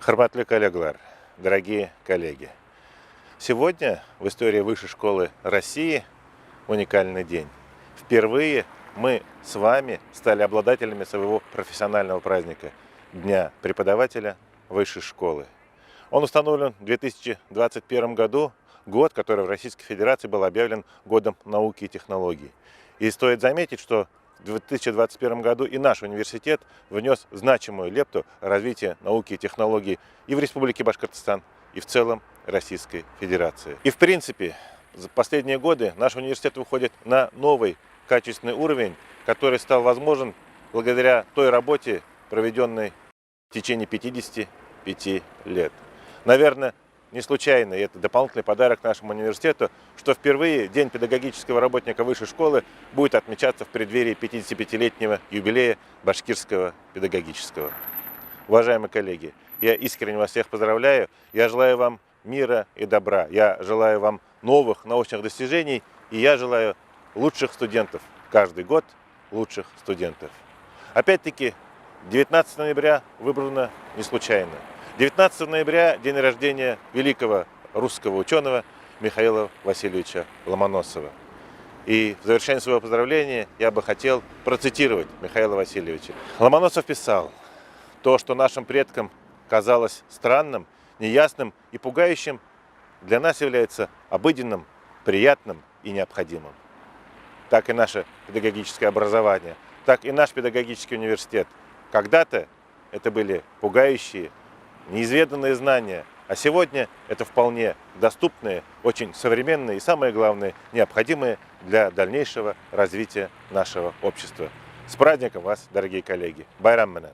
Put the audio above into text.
Хурматлы коллегалар, дорогие коллеги! Сегодня в истории Высшей школы России уникальный день. Впервые мы с вами стали обладателями своего профессионального праздника – Дня преподавателя Высшей школы. Он установлен в 2021 году, год, который в Российской Федерации был объявлен годом науки и технологий. И стоит заметить, что в 2021 году и наш университет внес значимую лепту развития науки и технологий и в Республике Башкортостан, и в целом Российской Федерации. И в принципе, за последние годы наш университет выходит на новый качественный уровень, который стал возможен благодаря той работе, проведенной в течение 55 лет. Наверное, не случайно, и это дополнительный подарок нашему университету, что впервые День педагогического работника Высшей школы будет отмечаться в преддверии 55-летнего юбилея Башкирского педагогического. Уважаемые коллеги, я искренне вас всех поздравляю, я желаю вам мира и добра, я желаю вам новых научных достижений, и я желаю лучших студентов, каждый год лучших студентов. Опять-таки, 19 ноября выбрано не случайно. 19 ноября – день рождения великого русского ученого Михаила Васильевича Ломоносова. И в завершение своего поздравления я бы хотел процитировать Михаила Васильевича. Ломоносов писал: «То, что нашим предкам казалось странным, неясным и пугающим, для нас является обыденным, приятным и необходимым». Так и наше педагогическое образование, так и наш педагогический университет. Когда-то это были пугающие, неизведанные знания, а сегодня это вполне доступные, очень современные и, самое главное, необходимые для дальнейшего развития нашего общества. С праздником вас, дорогие коллеги! Байрам менен!